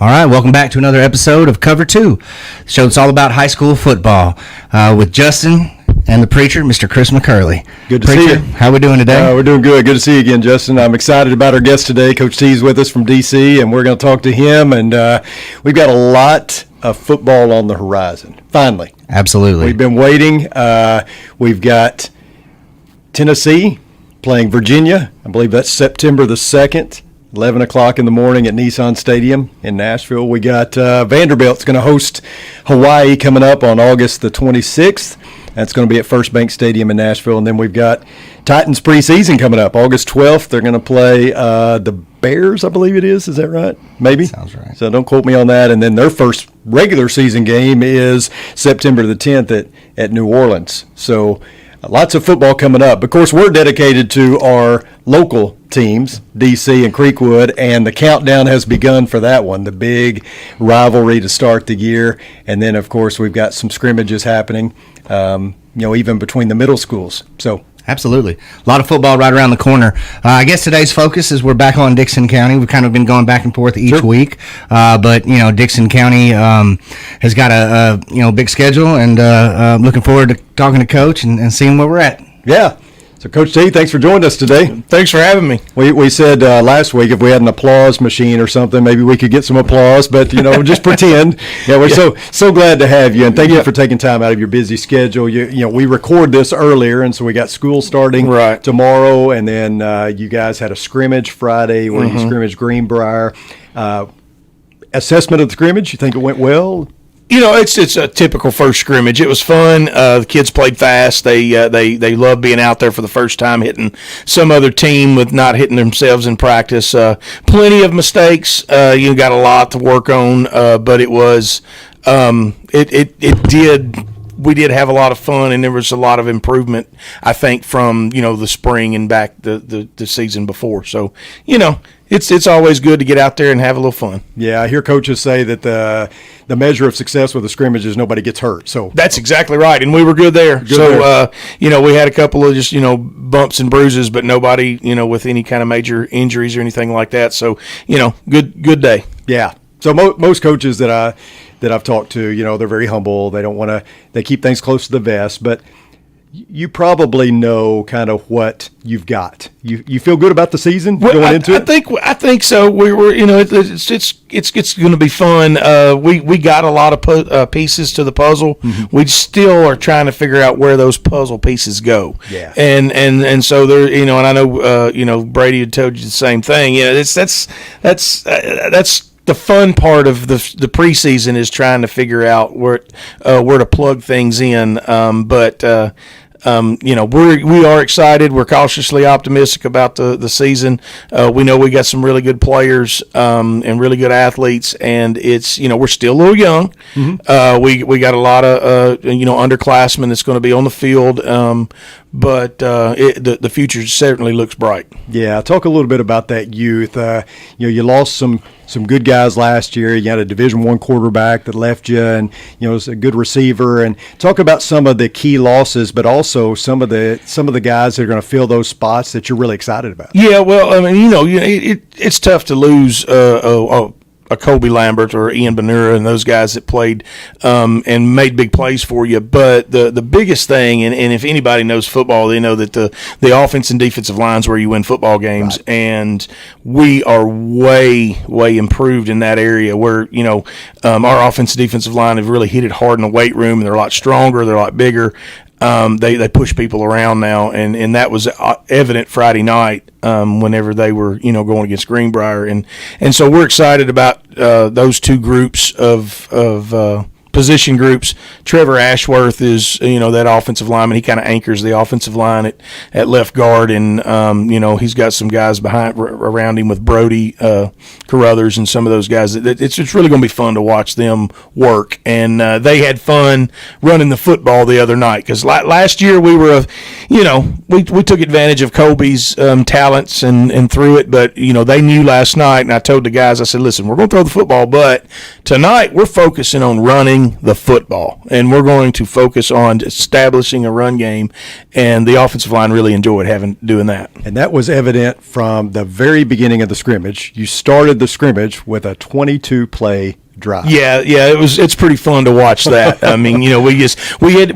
All right, welcome back to another episode of Cover 2, the show that's all about high school football, with Justin and the preacher, Mr. Chris McCurley. Good to preacher, see you. How we doing today? We're doing good. Good to see you again, Justin. I'm excited about our guest today. Coach T's with us from D.C., and we're going to talk to him, and we've got a lot of football on the horizon, finally. Absolutely. We've been waiting. We've got Tennessee playing Virginia. I believe that's September the 2nd. 11 o'clock in the morning at Nissan Stadium in Nashville. We got Vanderbilt's going to host Hawaii coming up on August the 26th. That's going to be at First Bank Stadium in Nashville. And then we've got Titans preseason coming up August 12th. They're going to play the Bears, I believe it is. Is that right? Maybe? Sounds right. So don't quote me on that. And then their first regular season game is September the 10th at New Orleans. So lots of football coming up. Of course, we're dedicated to our local teams, DC and Creekwood, and the countdown has begun for that one, the big rivalry to start the year. And then, of course, we've got some scrimmages happening, even between the middle schools. So Absolutely. A lot of football right around the corner. I guess today's focus is we're back on Dickson County. We've kind of been going back and forth each week. But Dickson County has got a big schedule, and I'm looking forward to talking to Coach and seeing where we're at. Yeah. So, Coach T, thanks for joining us today. Thanks for having me. We said last week if we had an applause machine or something, maybe we could get some applause, but, just pretend. Yeah, we're so glad to have you, and thank you for taking time out of your busy schedule. We record this earlier, and so we got school starting tomorrow, and then you guys had a scrimmage Friday where you scrimmaged Greenbrier. Assessment of the scrimmage, you think it went well? It's a typical first scrimmage. It was fun. The kids played fast. They love being out there for the first time, hitting some other team with not hitting themselves in practice. Plenty of mistakes. You got a lot to work on, but it was we did have a lot of fun, and there was a lot of improvement, I think, from the spring and back the season before. So it's always good to get out there and have a little fun. Yeah, I hear coaches say that the measure of success with the scrimmage is nobody gets hurt. So that's exactly right, and we were good there. We had a couple of just bumps and bruises, but nobody with any kind of major injuries or anything like that. So good day. Yeah. So most coaches that I've talked to, they're very humble. They don't want to. They keep things close to the vest, but you probably know kind of what you've got. You feel good about the season going into it? I think so. We were, it's going to be fun. We got a lot of pieces to the puzzle. Mm-hmm. We still are trying to figure out where those puzzle pieces go. Yeah. And so there, and I know Brady had told you the same thing. That's the fun part of the preseason is trying to figure out where to plug things in. We are excited. We're cautiously optimistic about the season. We know we got some really good players and really good athletes, and it's we're still a little young. Mm-hmm. We got a lot of underclassmen that's going to be on the field, but the future certainly looks bright. Yeah, talk a little bit about that youth. You lost some good guys last year. You had a Division I quarterback that left you, and was a good receiver. And talk about some of the key losses, but also some of the guys that are going to fill those spots that you're really excited about. Yeah, well, I mean, it's tough to lose a Colby Lambert or Ian Benura and those guys that played and made big plays for you. But the biggest thing, and if anybody knows football, they know that the offense and defensive line's where you win football games. Right. And we are way, way improved in that area where, our offense and defensive line have really hit it hard in the weight room, and they're a lot stronger, they're a lot bigger. They push people around now, and that was evident Friday night whenever they were going against Greenbrier, and so we're excited about those two groups of position groups. Trevor Ashworth is, that offensive lineman. He kind of anchors the offensive line at left guard, and, he's got some guys around him with Brody Carruthers and some of those guys. It's really going to be fun to watch them work, and they had fun running the football the other night because last year we were, we took advantage of Colby's talents and threw it, but, they knew last night, and I told the guys, I said, listen, we're going to throw the football, but tonight we're focusing on running running the football, and we're going to focus on establishing a run game. And the offensive line really enjoyed doing that. And that was evident from the very beginning of the scrimmage. You started the scrimmage with a 22-play drive. Yeah, it's pretty fun to watch that. I mean, we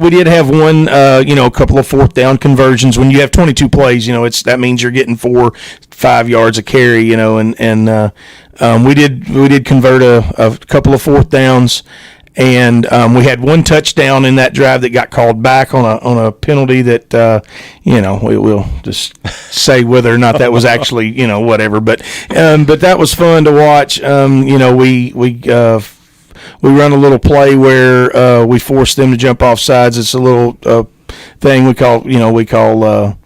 did have one, a couple of fourth down conversions. When you have 22 plays, that means you're getting 4-5 yards a carry, and we did convert a couple of fourth downs. And we had one touchdown in that drive that got called back on a penalty that we'll just say whether or not that was actually whatever. But that was fun to watch. We run a little play where we force them to jump off sides. It's a little thing we call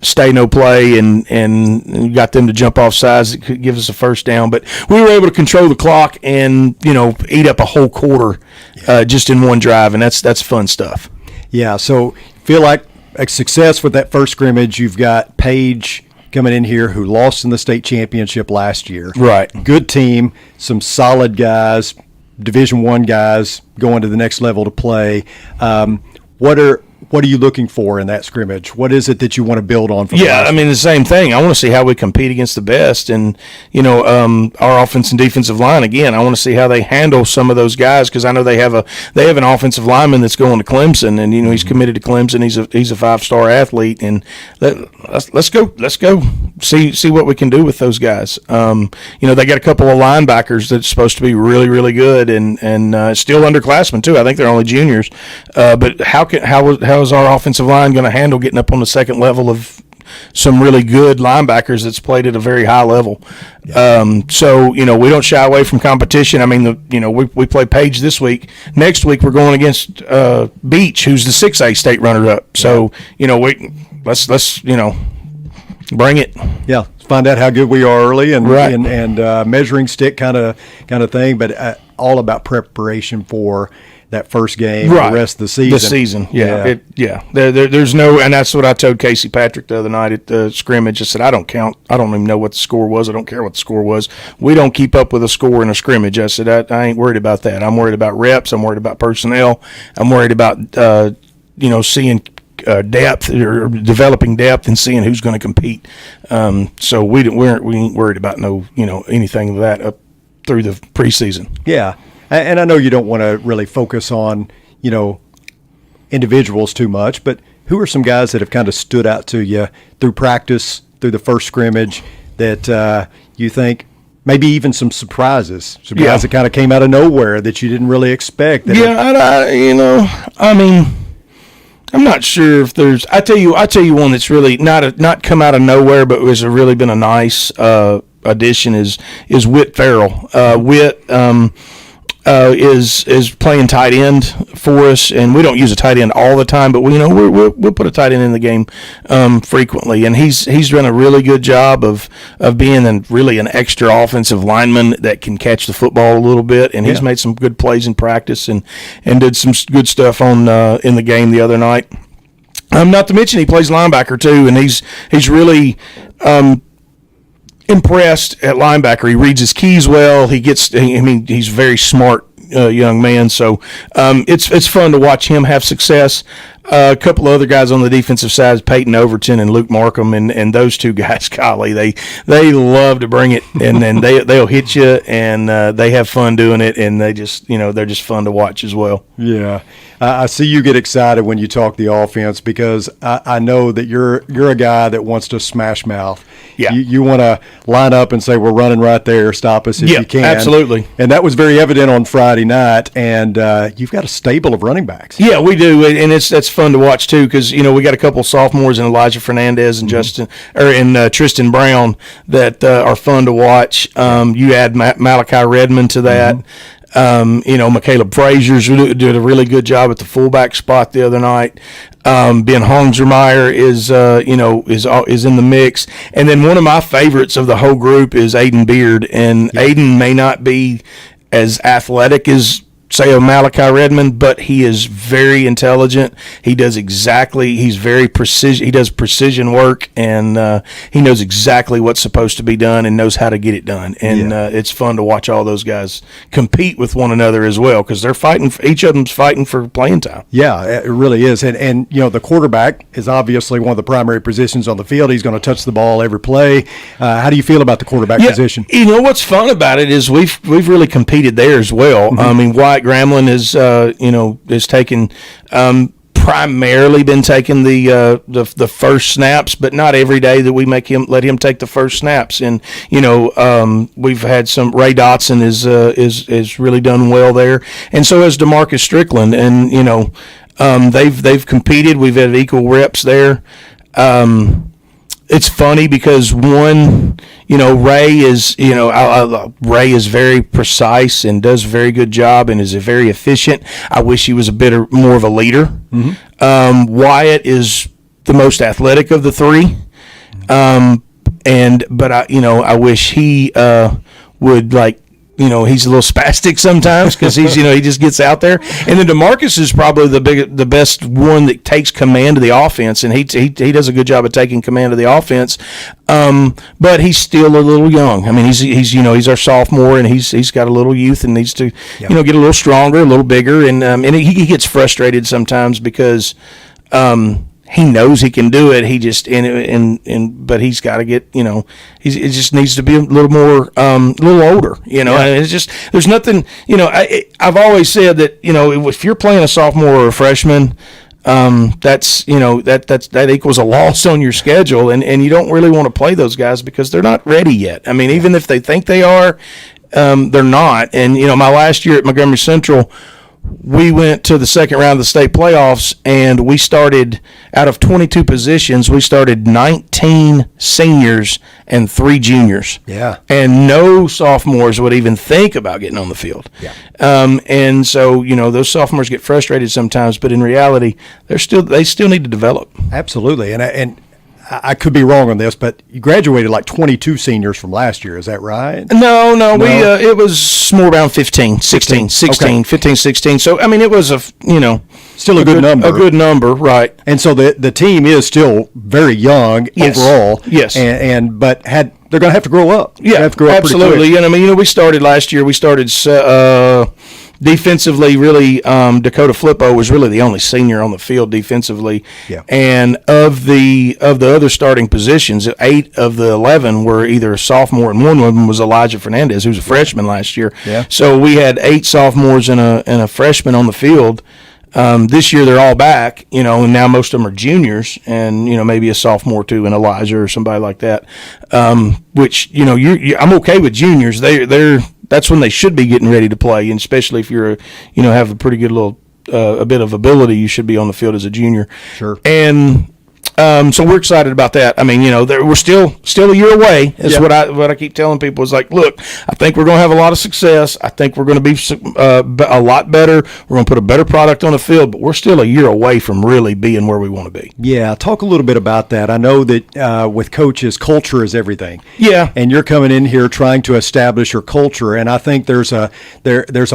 stay no play, and got them to jump off sides. It could give us a first down, but we were able to control the clock and eat up a whole quarter just in one drive, and that's fun stuff. Yeah, so feel like a success with that first scrimmage. You've got Page coming in here who lost in the state championship last year. Right. Good team, some solid guys, Division I guys going to the next level to play. What are you looking for in that scrimmage? What is it that you want to build on? The same thing. I want to see how we compete against the best, and our offense and defensive line. Again, I want to see how they handle some of those guys, because I know they have an offensive lineman that's going to Clemson, and he's committed to Clemson. He's a 5-star athlete, and let's go see what we can do with those guys. They got a couple of linebackers that's supposed to be really, really good, and still underclassmen too. I think they're only juniors, but how is our offensive line going to handle getting up on the second level of some really good linebackers that's played at a very high level? So we don't shy away from competition. I mean, we play Page this week. Next week we're going against Beach, who's the 6A state runner-up. So let's bring it. Yeah, find out how good we are early, and right. and measuring stick kind of thing, but all about preparation for that first game, right. The rest of the season. The season, yeah. There's no, and that's what I told Casey Patrick the other night at the scrimmage. I said, I don't even know what the score was. I don't care what the score was. We don't keep up with a score in a scrimmage. I said, I ain't worried about that. I'm worried about reps. I'm worried about personnel. I'm worried about, seeing depth, or developing depth, and seeing who's going to compete. So we ain't worried about anything of that up through the preseason. Yeah. And I know you don't want to really focus on, individuals too much, but who are some guys that have kind of stood out to you through practice, through the first scrimmage, that you think maybe even some surprises, some guys that kind of came out of nowhere that you didn't really expect? I'm not sure if there's. I tell you one that's really not come out of nowhere, but has really been a nice addition is Whit Farrell. Whit is playing tight end for us, and we don't use a tight end all the time, but we'll put a tight end in the game frequently, and he's done a really good job of being really an extra offensive lineman that can catch the football a little bit, and he's made some good plays in practice and did some good stuff on in the game the other night. Not to mention he plays linebacker too, and he's really impressed at linebacker. He reads his keys well. He's a very smart young man. So it's fun to watch him have success. A couple of other guys on the defensive side, Peyton Overton and Luke Markham, and those two guys, golly, they love to bring it, and then they'll hit you, and they have fun doing it, and they're just fun to watch as well. Yeah. I see you get excited when you talk the offense, because I know that you're a guy that wants to smash mouth. Yeah. You want to line up and say, we're running right there, stop us if you can. Absolutely. And that was very evident on Friday night, and you've got a stable of running backs. Yeah, we do, and that's fun to watch too, because we got a couple of sophomores in Elijah Fernandez and Tristan Brown that are fun to watch. You add Malachi Redmond to that. Michaela Frazier's did a really good job at the fullback spot the other night. Ben Hongsermeyer is in the mix, and then one of my favorites of the whole group is Aiden Beard, and Aiden may not be as athletic as say of Malachi Redmond, but he is very intelligent. He does he's very precision. He does precision work, and he knows exactly what's supposed to be done and knows how to get it done. And it's fun to watch all those guys compete with one another as well, because they're fighting. Each of them's fighting for playing time. Yeah, it really is. And the quarterback is obviously one of the primary positions on the field. He's going to touch the ball every play. How do you feel about the quarterback position? You know what's fun about it is we've really competed there as well. I mean, Wyatt Gramlin has taken primarily been taking the first snaps, but not every day that we let him take the first snaps. And we've had some. Ray Dotson is really done well there, and so has DeMarcus Strickland. And they've competed. We've had equal reps there. It's funny because Ray is very precise and does a very good job and is very efficient. I wish he was a bit more of a leader. Wyatt is the most athletic of the three, but I wish he would he's a little spastic sometimes because he just gets out there. And then DeMarcus is probably the best one that takes command of the offense, and he does a good job of taking command of the offense. But he's still a little young. I mean, he's our sophomore, and he's got a little youth and needs to get a little stronger, a little bigger, and he gets frustrated sometimes because. He knows he can do it. He just but he's got to get it just needs to be a little more a little older. And it's just there's nothing. I've always said that if you're playing a sophomore or a freshman, that equals a loss on your schedule, and you don't really want to play those guys because they're not ready yet. I mean, even if they think they are, they're not. And my last year at Montgomery Central, we went to the second round of the state playoffs, and we started, out of 22 positions, we started 19 seniors and 3 juniors. Yeah. And no sophomores would even think about getting on the field. Yeah. And so, those sophomores get frustrated sometimes, but in reality, they still need to develop. Absolutely. And I could be wrong on this, but you graduated like 22 seniors from last year. Is that right? No. We it was more around 15, 16, 16, okay. 15, 16. So, I mean, it was still a good number. A good number, right. And so the team is still very young overall. Yes. But they're going to have to grow up. Yeah, have to grow absolutely. And I mean, we started last year. We started defensively, really, Dakota Flippo was really the only senior on the field defensively. Yeah. And of the other starting positions, 8 of the 11 were either a sophomore, and one of them was Elijah Fernandez, who was a freshman last year. Yeah. So we had 8 sophomores and a freshman on the field. This year they're all back, and now most of them are juniors, and maybe a sophomore too, and Elijah or somebody like that. Which I'm okay with juniors. That's when they should be getting ready to play, and especially if you're have a pretty good little a bit of ability, you should be on the field as a junior. Sure. And so we're excited about that. I mean, we're still a year away. Is what I keep telling people is like, look, I think we're going to have a lot of success. I think we're going to be a lot better. We're going to put a better product on the field, but we're still a year away from really being where we want to be. Yeah, talk a little bit about that. I know that with coaches, culture is everything. Yeah, and you're coming in here trying to establish your culture, and I think there's a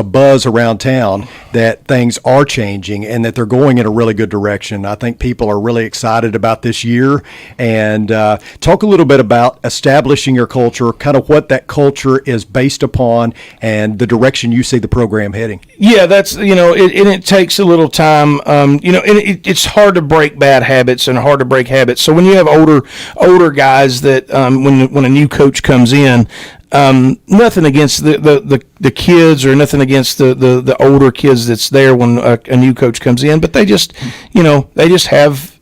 buzz around town that things are changing and that they're going in a really good direction. I think people are really excited about this year, and talk a little bit about establishing your culture, kind of what that culture is based upon, and the direction you see the program heading. Yeah, that's it takes a little time. It's hard to break bad habits and hard to break habits. So when you have older guys that when a new coach comes in. Nothing against the kids or nothing against the older kids that's there when a new coach comes in, but they just have.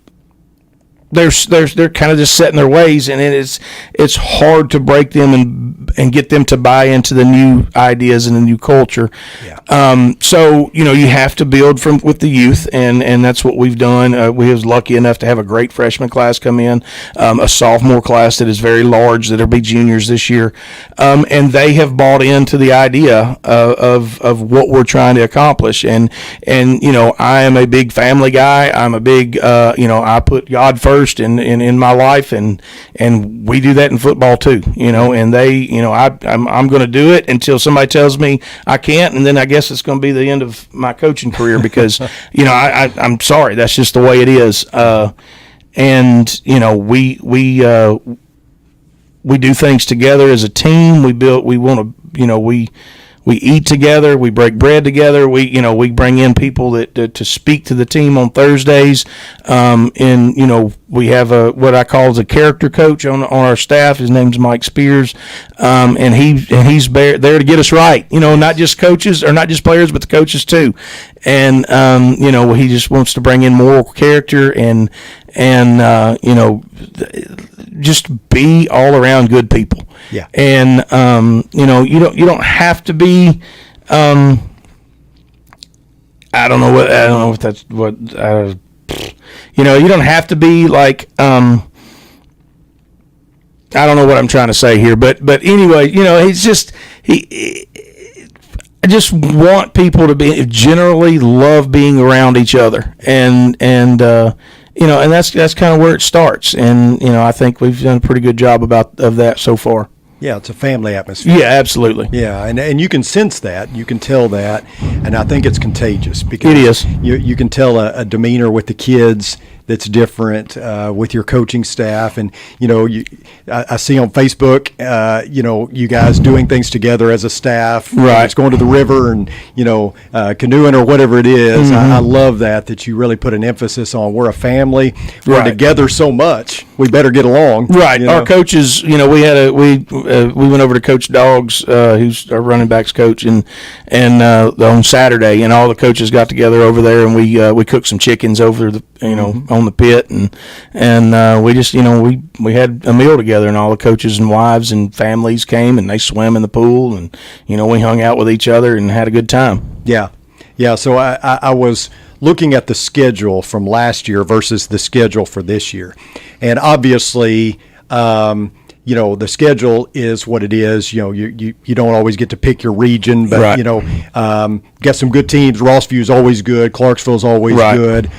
They're kind of just set in their ways, and it's hard to break them and get them to buy into the new ideas and the new culture. Yeah. So you have to build with the youth, and that's what we've done. We was lucky enough to have a great freshman class come in, a sophomore class that is very large that'll be juniors this year, and they have bought into the idea of what we're trying to accomplish. And I am a big family guy. I'm a big I put God first. first in my life, and we do that in football too, and they, I'm going to do it until somebody tells me I can't, and then I guess it's going to be the end of my coaching career because, I'm sorry, that's just the way it is. And we do things together as a team. We eat together. We break bread together. We bring in people that to speak to the team on Thursdays. We have what I call as a character coach on our staff. His name's Mike Spears, and he's there to get us right. Not just coaches or not just players, but the coaches too. And he just wants to bring in moral character and just be all around good people. Yeah. And you don't have to be I don't know if that's what you don't have to be like I don't know what I'm trying to say here, but anyway, I just want people to generally love being around each other, and that's kind of where it starts. And I think we've done a pretty good job of that so far. Yeah, it's a family atmosphere. Yeah, absolutely. Yeah, and you can sense that, you can tell that, and I think it's contagious because it is. You can tell a demeanor with the kids that's different with your coaching staff, and I see on Facebook, you guys doing things together as a staff, right? It's going to the river and canoeing or whatever it is. Mm-hmm. I love that you really put an emphasis on we're a family, we're right. together so much, we better get along. Right. Our coaches, we went over to Coach Doggs, who's our running backs coach, and on Saturday, and all the coaches got together over there, and we cooked some chickens over the on the pit, and we just we had a meal together, and all the coaches and wives and families came, and they swam in the pool, and we hung out with each other and had a good time. Yeah. So I was looking at the schedule from last year versus the schedule for this year, and obviously, the schedule is what it is. You don't always get to pick your region, but right. Got some good teams. Rossview's always good. Clarksville's always right. good.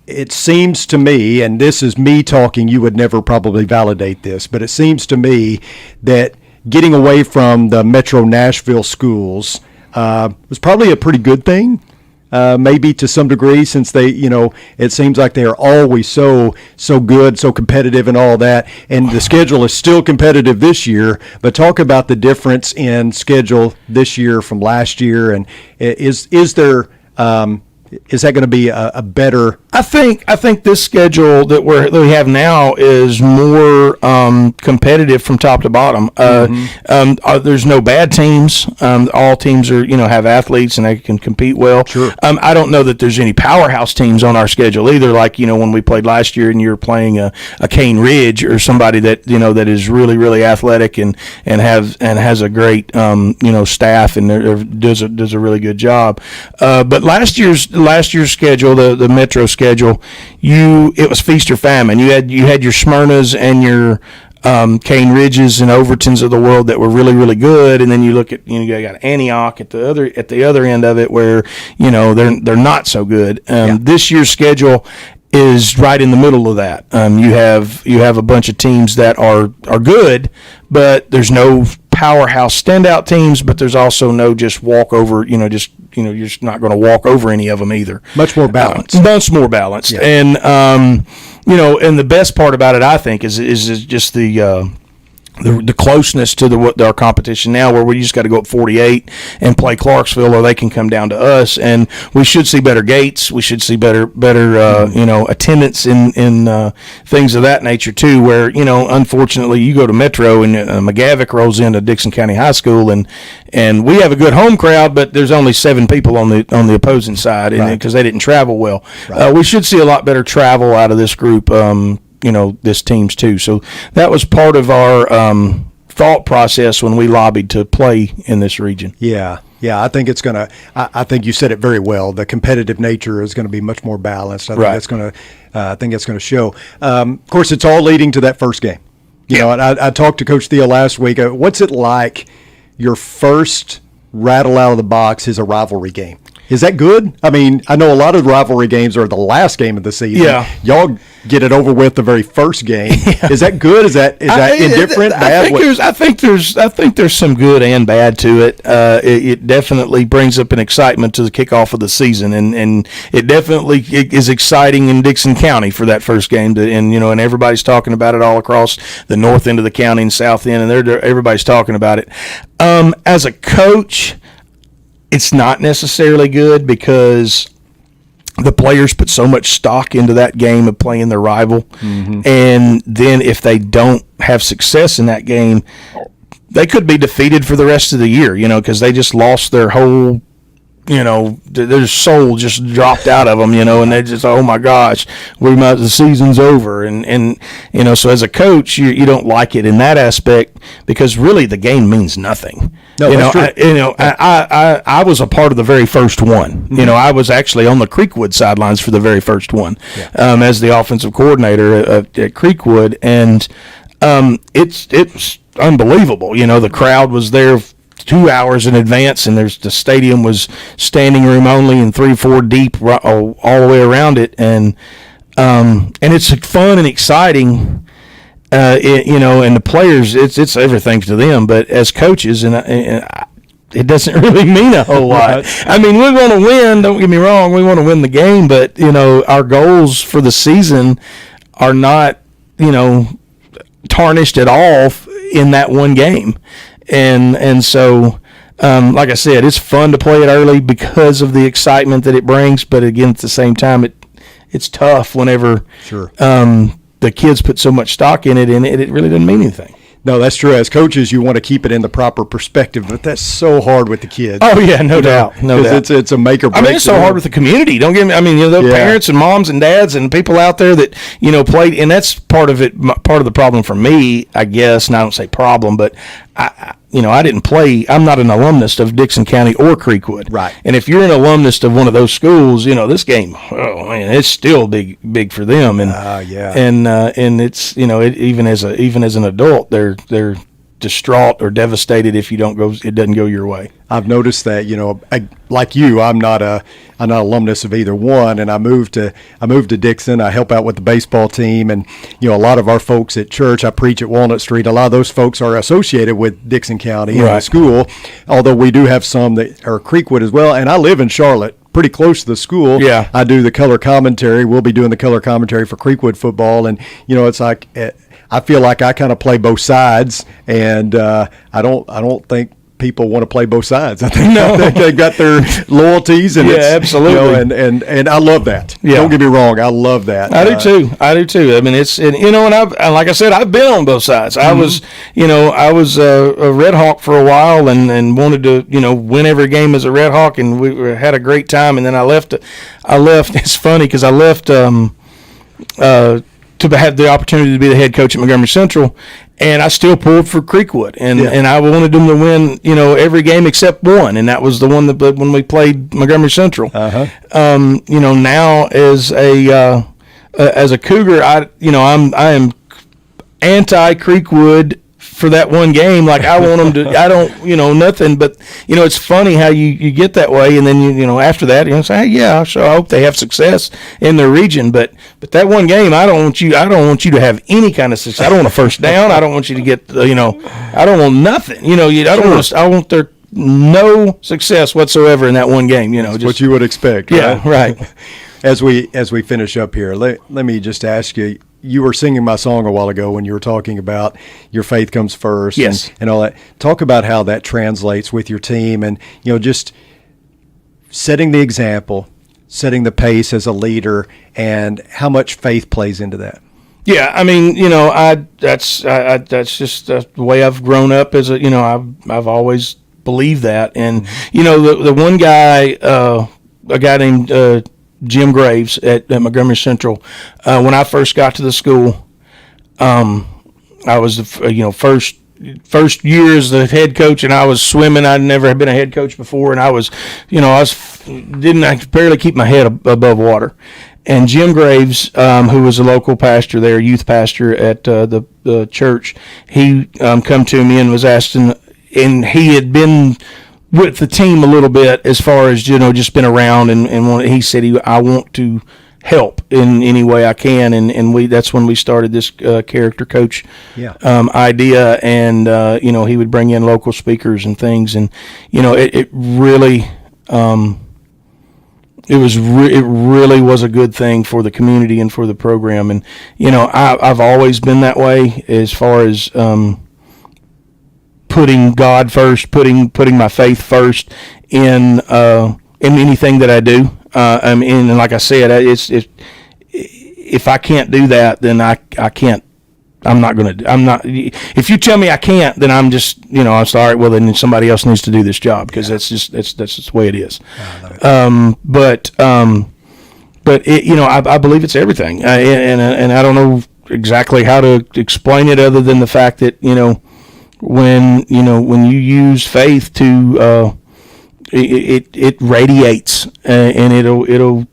It seems to me, and this is me talking, you would never probably validate this, but it seems to me that getting away from the Metro Nashville schools was probably a pretty good thing. Maybe to some degree, since they, it seems like they are always so good, so competitive and all that. And the schedule is still competitive this year, but talk about the difference in schedule this year from last year. And is there, is that going to be a better? I think this schedule that we have now is more competitive from top to bottom. There's no bad teams. All teams are have athletes and they can compete well. Sure. I don't know that there's any powerhouse teams on our schedule either. Like when we played last year and you're playing a Cane Ridge or somebody that that is really really athletic and has a great staff and does a really good job. But last year's schedule, the Metro schedule, it was feast or famine. You had your Smyrnas and your Cane Ridges and Overtons of the world that were really really good, and then you look at you got Antioch at the other end of it where they're not so good. This year's schedule is right in the middle of that. You have a bunch of teams that are good, but there's no powerhouse standout teams, but there's also no just walkover. You're just not going to walk over any of them either. Much more balanced. Much more balanced. Yeah. And and the best part about it, I think, is just the closeness to our competition now, where we just got to go up 48 and play Clarksville, or they can come down to us, and we should see better gates. We should see better attendance in things of that nature too. Where unfortunately, you go to Metro and McGavick rolls into Dixon County High School, and we have a good home crowd, but there's only 7 people on the opposing side, because they didn't travel well. Right. We should see a lot better travel out of this group. This teams too. So that was part of our thought process when we lobbied to play in this region. Yeah. I think it's going to. I think you said it very well. The competitive nature is going to be much more balanced. I think that's going to. I think that's going to show. Of course, it's all leading to that first game. I talked to Coach Theo last week. What's it like? Your first rattle out of the box is a rivalry game. Is that good? I mean, I know a lot of rivalry games are the last game of the season. Yeah. Y'all get it over with the very first game. Is that good? Is that indifferent? Bad? I think there's some good and bad to it. It definitely brings up an excitement to the kickoff of the season, and it definitely is exciting in Dickson County for that first game. And everybody's talking about it all across the north end of the county and south end, and everybody's talking about it. As a coach, it's not necessarily good because the players put so much stock into that game of playing their rival. And then if they don't have success in that game, they could be defeated for the rest of the year, because they just lost their whole, their soul just dropped out of them, and they just, oh my gosh, the season's over. And so as a coach, you don't like it in that aspect because really the game means nothing. No, that's true. I was a part of the very first one. I was actually on the Creekwood sidelines for the very first one, as the offensive coordinator at Creekwood, and it's unbelievable. The crowd was there 2 hours in advance, and the stadium was standing room only and 3-4 deep all the way around it, and it's fun and exciting. And the players, it's everything to them. But as coaches, and it doesn't really mean a whole lot. I mean, we want to win. Don't get me wrong. We want to win the game, but our goals for the season are not tarnished at all in that one game. And so, like I said, it's fun to play it early because of the excitement that it brings. But again, at the same time, it's tough whenever the kids put so much stock in it, and it really doesn't mean anything. No, that's true. As coaches, you want to keep it in the proper perspective, but that's so hard with the kids. Oh yeah, no doubt. It's a make or break. I mean, it's so hard with the community. Don't get me. I mean, the parents and moms and dads and people out there that played, and that's part of it. Part of the problem for me, I guess. And I don't say problem, but I didn't play. I'm not an alumnus of Dickson County or Creekwood. Right. And if you're an alumnus of one of those schools, this game, oh man, it's still big for them. And and it's even as an adult, they're distraught or devastated if it doesn't go your way. I've noticed that, like you, I'm not an alumnus of either one, and I moved to Dickson. I help out with the baseball team, and a lot of our folks at church, I preach at Walnut Street. A lot of those folks are associated with Dickson County and the school, although we do have some that are Creekwood as well. And I live in Charlotte, pretty close to the school. Yeah, I do the color commentary. We'll be doing the color commentary for Creekwood football, and it's like I feel like I kind of play both sides, and I don't think people want to play both sides. I think they've got their loyalties, and absolutely, and I love that. Yeah. Don't get me wrong, I love that. I do too. I mean, and like I said, I've been on both sides. I was a Red Hawk for a while, and wanted to win every game as a Red Hawk, and we had a great time. And then I left. It's funny because I left to have the opportunity to be the head coach at Montgomery Central, and I still pulled for Creekwood, and I wanted them to win, every game except one, and that was the one that when we played Montgomery Central. Now as a Cougar, I am anti Creekwood for that one game. Like I want them to, I don't, nothing, but it's funny how you get that way, and then after that say, hey, yeah, sure, I hope they have success in their region, but that one game, I don't want you to have any kind of success. I don't want a first down. I don't want you to get, I don't want nothing. I want there no success whatsoever in that one game. Just what you would expect. Yeah, right. As we finish up here, let me just ask you. You were singing my song a while ago when you were talking about your faith comes first, and all that. Talk about how that translates with your team, and just setting the example, setting the pace as a leader, and how much faith plays into that. Yeah, I mean, that's just the way I've grown up. I've always believed that, and the one guy, a guy named Jim Graves at Montgomery Central. When I first got to the school, I was the first year as the head coach, and I was swimming. I'd never been a head coach before, and I could barely keep my head above water. And Jim Graves, who was a local pastor there, youth pastor at the church, he come to me and was asking, and he had been with the team a little bit as far as, just been around and he said I want to help in any way I can, and that's when we started this character coach idea, and he would bring in local speakers and things, and it really it really was a good thing for the community and for the program, and I've always been that way as far as putting God first, putting my faith first in anything that I do. And like I said, if I can't do that, then I can't. I'm not. If you tell me I can't, then I'm just. I'm sorry. Well, then somebody else needs to do this job, because that's just the way it is. But I believe it's everything, and I don't know exactly how to explain it other than the fact that when you use faith to it radiates, and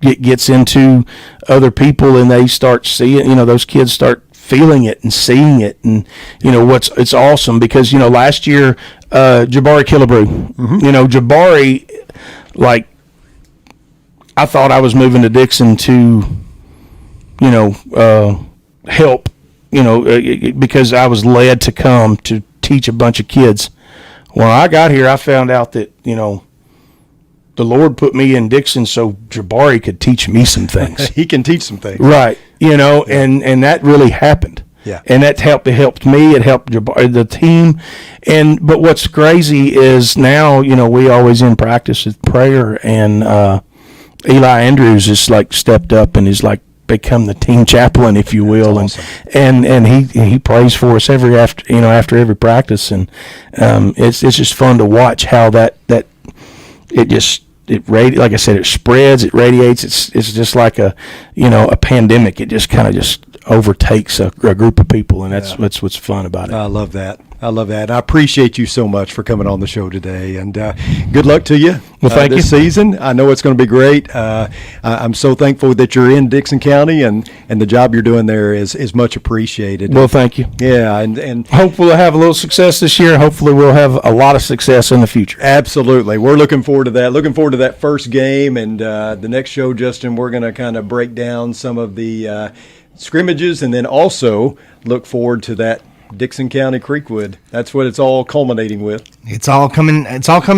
it gets into other people, and they start seeing, those kids start feeling it and seeing it, and it's awesome, because last year Jabari Killebrew, Jabari, like, I thought I was moving to Dixon to help, because I was led to come to teach a bunch of kids. When I got here, I found out that, the Lord put me in Dixon so Jabari could teach me some things. He can teach some things. Right. And that really happened. Yeah. And that helped me. It helped Jabari, the team. But what's crazy is now, we always in practice with prayer, and Eli Andrews is like stepped up and is like become the team chaplain, if you will. That's awesome. And he prays for us after every practice, and it's just fun to watch how that like I said, it spreads, it radiates. It's just like a pandemic. It just kind of just overtakes a group of people, and that's what's fun about it. I love that. I appreciate you so much for coming on the show today, and good luck to you. Well, thank you. This season. I know it's going to be great. I'm so thankful that you're in Dixon County, and the job you're doing there is much appreciated. Well, thank you. Yeah, and hopefully we'll have a little success this year. Hopefully we'll have a lot of success in the future. Absolutely. We're looking forward to that. Looking forward to that first game, and the next show, Justin, we're going to kind of break down some of the scrimmages, and then also look forward to that Dixon County Creekwood. That's what it's all culminating with. It's all coming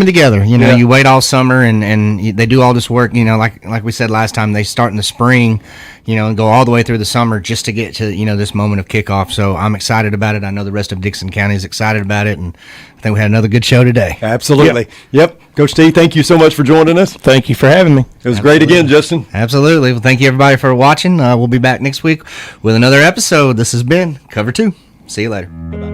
together. You wait all summer, and they do all this work, like we said last time, they start in the spring, and go all the way through the summer just to get to, this moment of kickoff. So I'm excited about it. I know the rest of Dixon County is excited about it, and I think we had another good show today. Absolutely. Yep. Coach T, thank you so much for joining us. Thank you for having me. It was great again, Justin. Absolutely. Well, thank you everybody for watching. We'll be back next week with another episode. This has been Cover 2. See you later. Bye-bye.